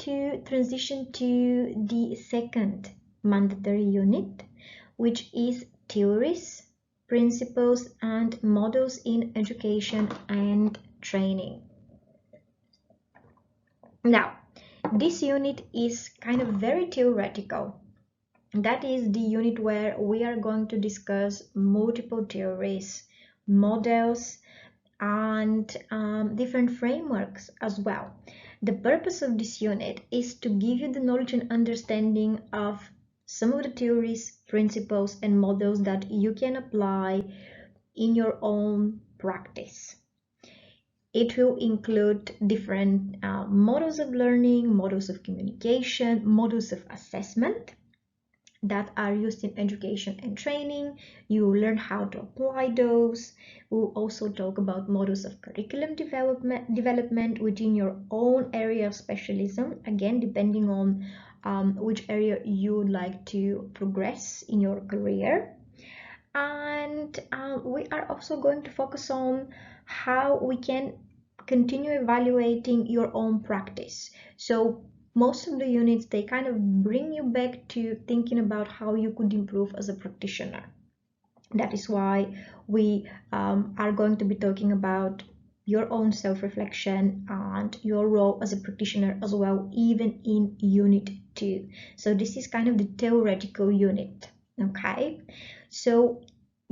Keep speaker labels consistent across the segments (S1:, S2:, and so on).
S1: to transition to the second mandatory unit, which is theories, principles, and models in education and training. Now, this unit is kind of very theoretical. That is the unit where we are going to discuss multiple theories, models, and different frameworks as well. The purpose of this unit is to give you the knowledge and understanding of some of the theories, principles, and models that you can apply in your own practice. It will include different models of learning, models of communication, models of assessment that are used in education and training. You will learn how to apply those. We'll also talk about models of curriculum development within your own area of specialism, again depending on which area you would like to progress in your career. And we are also going to focus on how we can continue evaluating your own practice. So most of the units, they kind of bring you back to thinking about how you could improve as a practitioner. That is why we are going to be talking about your own self-reflection and your role as a practitioner as well, even in unit 2. So this is kind of the theoretical unit. Okay, so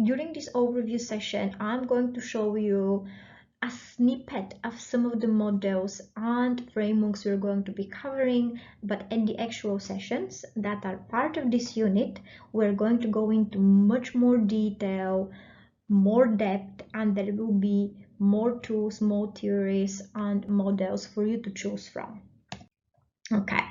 S1: during this overview session, I'm going to show you a snippet of some of the models and frameworks we're going to be covering, but in the actual sessions that are part of this unit, we're going to go into much more detail, more depth, and there will be more tools, more theories, and models for you to choose from. Okay,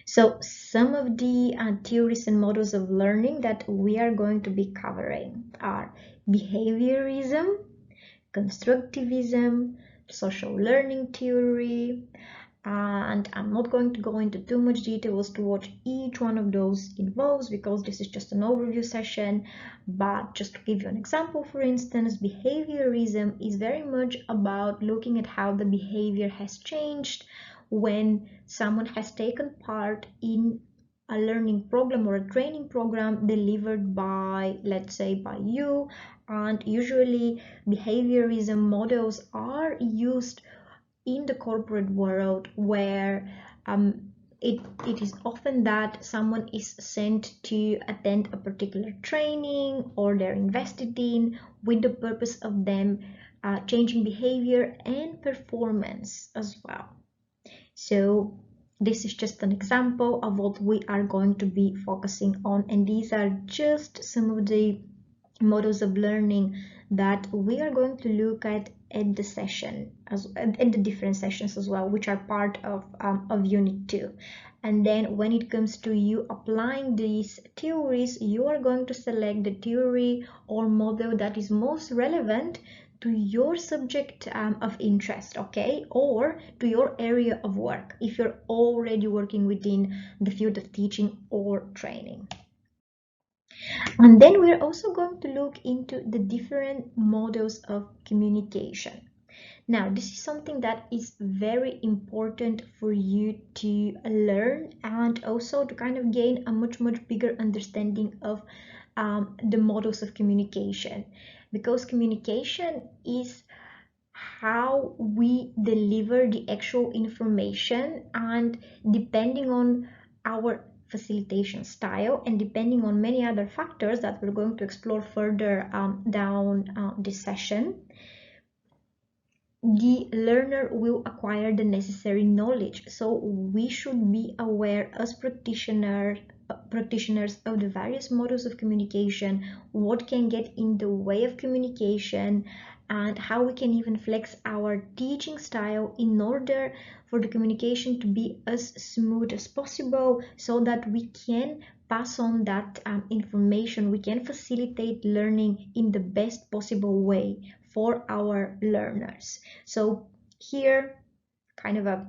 S1: so some of the theories and models of learning that we are going to be covering are behaviorism, constructivism, social learning theory, and I'm not going to go into too much detail as to what each one of those involves because this is just an overview session. But just to give you an example, for instance, behaviorism is very much about looking at how the behavior has changed when someone has taken part in a learning program or a training program delivered by, let's say, by you. And usually behaviorism models are used in the corporate world where it is often that someone is sent to attend a particular training or they're invested in with the purpose of them changing behavior and performance as well. So this is just an example of what we are going to be focusing on, and these are just some of the models of learning that we are going to look at the session at the different sessions as well, which are part of unit 2. And then when it comes to you applying these theories, you are going to select the theory or model that is most relevant to your subject of interest, okay, or to your area of work if you're already working within the field of teaching or training. And then we're also going to look into the different models of communication. Now, this is something that is very important for you to learn and also to kind of gain a much bigger understanding of the models of communication, because communication is how we deliver the actual information, and depending on our facilitation style and depending on many other factors that we're going to explore further down this session, the learner will acquire the necessary knowledge. So we should be aware as practitioners of the various models of communication, what can get in the way of communication, and how we can even flex our teaching style in order for the communication to be as smooth as possible so that we can pass on that information, we can facilitate learning in the best possible way for our learners. So here, kind of a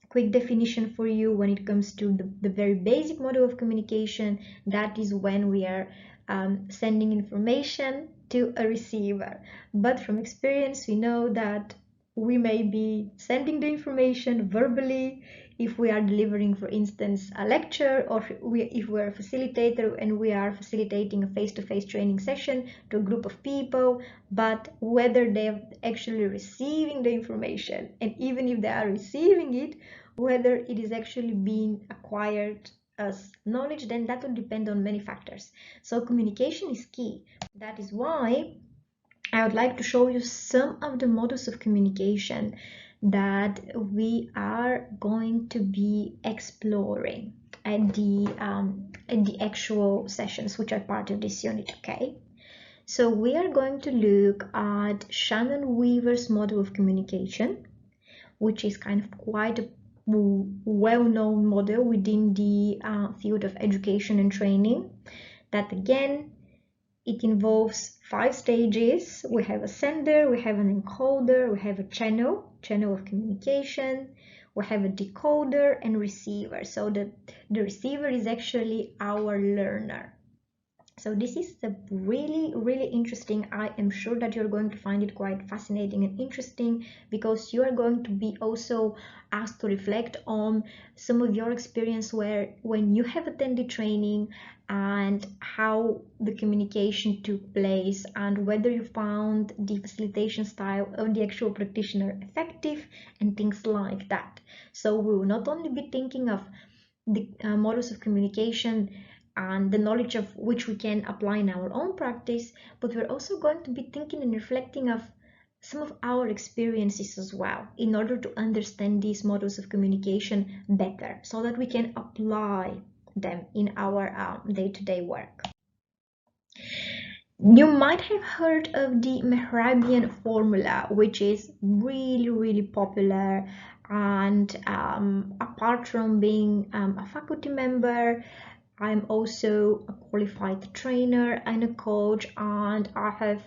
S1: quick definition for you when it comes to the very basic model of communication. That is when we are sending information to a receiver. But from experience, we know that we may be sending the information verbally if we are delivering, for instance, a lecture, or if we're a facilitator and we are facilitating a face-to-face training session to a group of people, but whether they're actually receiving the information, and even if they are receiving it, whether it is actually being acquired as knowledge, then that will depend on many factors. So communication is key. That is why I would like to show you some of the models of communication that we are going to be exploring at the actual sessions, which are part of this unit. Okay, so we are going to look at Shannon Weaver's model of communication, which is kind of quite a well-known model within the field of education and training. That again, it involves 5 stages. We have a sender, we have an encoder, we have a channel of communication, we have a decoder and receiver. So the receiver is actually our learner. So this is a really interesting. I am sure that you're going to find it quite fascinating and interesting, because you are going to be also asked to reflect on some of your experience when you have attended training, and how the communication took place, and whether you found the facilitation style of the actual practitioner effective, and things like that. So we will not only be thinking of the models of communication and the knowledge of which we can apply in our own practice, but we're also going to be thinking and reflecting of some of our experiences as well, in order to understand these models of communication better, so that we can apply them in our day-to-day work. You might have heard of the Mehrabian formula, which is really popular, and apart from being a faculty member, I'm also a qualified trainer and a coach, and I have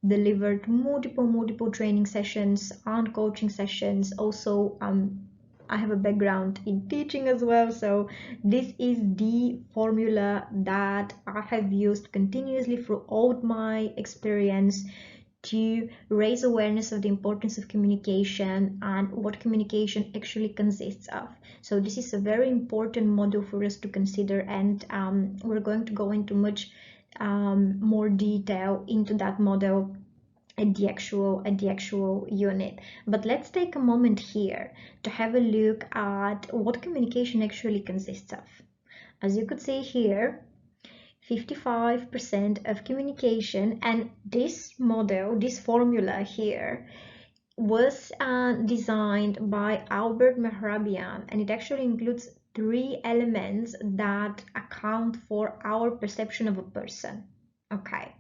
S1: delivered multiple training sessions and coaching sessions. Also, I have a background in teaching as well, so this is the formula that I have used continuously throughout my experience to raise awareness of the importance of communication and what communication actually consists of. So this is a very important model for us to consider, and we're going to go into much more detail into that model at the actual unit. But let's take a moment here to have a look at what communication actually consists of. As you could see here, 55% of communication, and this model, this formula here, was designed by Albert Mehrabian, and it actually includes 3 elements that account for our perception of a person. Okay,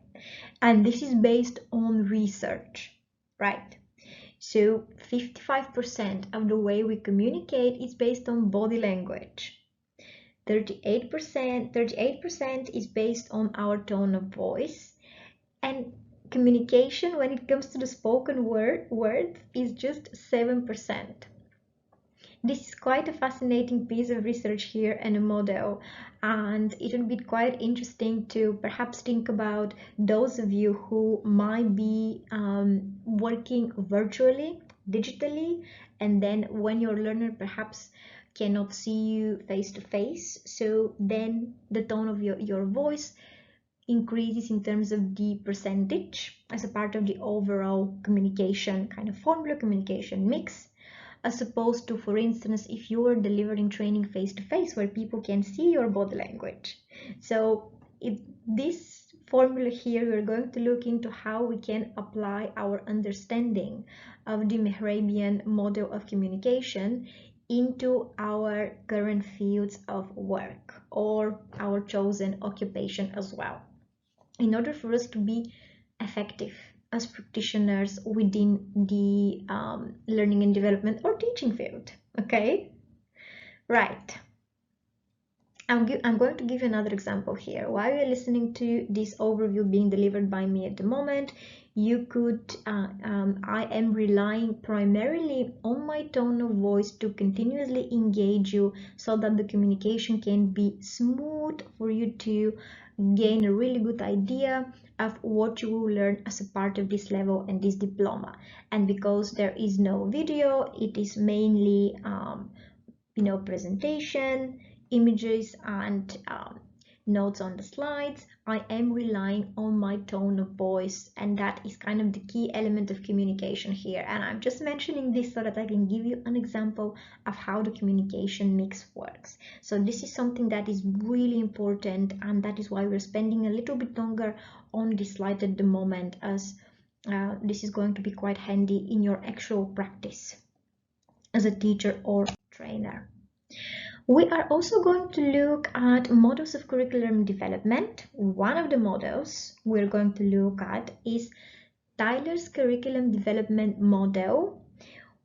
S1: and this is based on research, right? So 55% of the way we communicate is based on body language. 38% is based on our tone of voice, and communication when it comes to the spoken words is just 7%. This is quite a fascinating piece of research here and a model, and it would be quite interesting to perhaps think about those of you who might be working virtually, digitally, and then when your learner perhaps cannot see you face to face, so then the tone of your voice increases in terms of the percentage as a part of the overall communication kind of formula, communication mix, as opposed to, for instance, if you are delivering training face to face where people can see your body language. So this formula here, we're going to look into how we can apply our understanding of the Mehrabian model of communication into our current fields of work or our chosen occupation as well, in order for us to be effective as practitioners within the learning and development or teaching field. Okay, right. I'm going to give you another example here. While you're listening to this overview being delivered by me at the moment, you could, I am relying primarily on my tone of voice to continuously engage you, so that the communication can be smooth for you to gain a really good idea of what you will learn as a part of this level and this diploma. And because there is no video, it is mainly presentation, images, and notes on the slides, I am relying on my tone of voice, and that is kind of the key element of communication here. And I'm just mentioning this so that I can give you an example of how the communication mix works. So this is something that is really important, and that is why we're spending a little bit longer on this slide at the moment, as this is going to be quite handy in your actual practice as a teacher or trainer. We are also going to look at models of curriculum development. One of the models we're going to look at is Tyler's curriculum development model,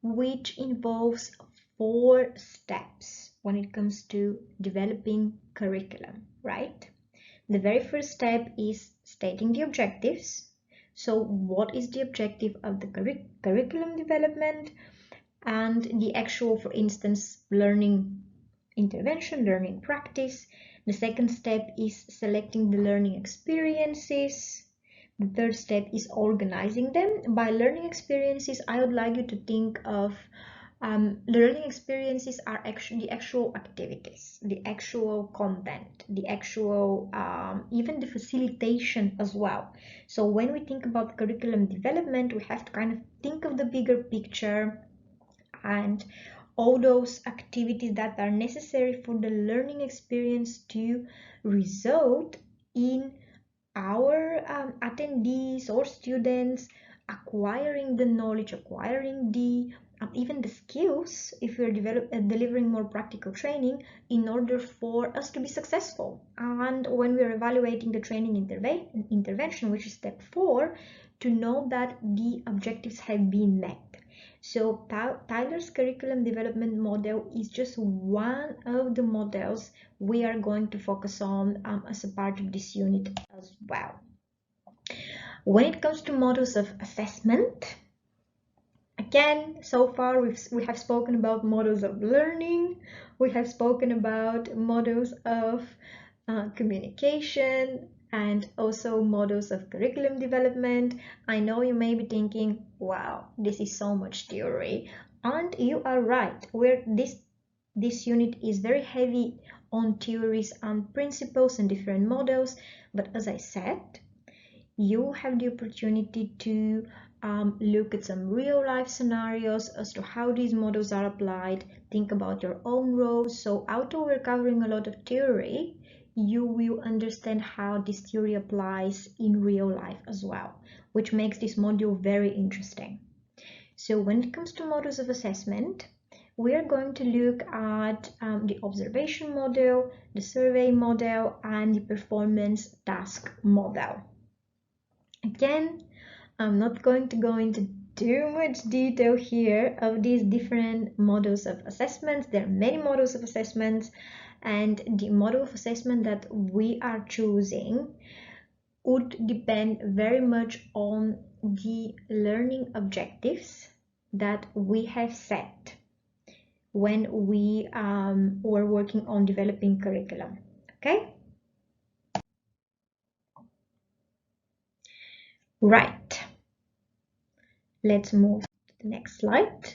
S1: which involves 4 steps when it comes to developing curriculum, right? The very first step is stating the objectives. So what is the objective of the curriculum development? And the actual, for instance, learning intervention, learning practice. The second step is selecting the learning experiences. The third step is organizing them. By learning experiences, I would like you to think of learning experiences are actually the actual activities, the actual content, the actual, even the facilitation as well. So when we think about curriculum development, we have to kind of think of the bigger picture and all those activities that are necessary for the learning experience to result in our attendees or students acquiring the knowledge, acquiring the even the skills, if we're delivering more practical training, in order for us to be successful. And when we're evaluating the training intervention, which is step 4, to know that the objectives have been met. So Tyler's curriculum development model is just one of the models we are going to focus on as a part of this unit as well. When it comes to models of assessment, again, so far we have spoken about models of learning, we have spoken about models of communication, and also models of curriculum development. I know you may be thinking, wow, this is so much theory. And you are right, where this unit is very heavy on theories and principles and different models. But as I said, you have the opportunity to look at some real life scenarios as to how these models are applied. Think about your own roles. So although we're covering a lot of theory, you will understand how this theory applies in real life as well, which makes this module very interesting. So when it comes to models of assessment, we are going to look at the observation model, the survey model, and the performance task model. Again, I'm not going to go into too much detail here of these different models of assessments. There are many models of assessments, and the model of assessment that we are choosing would depend very much on the learning objectives that we have set when we were working on developing curriculum. Okay? Right. Let's move to the next slide.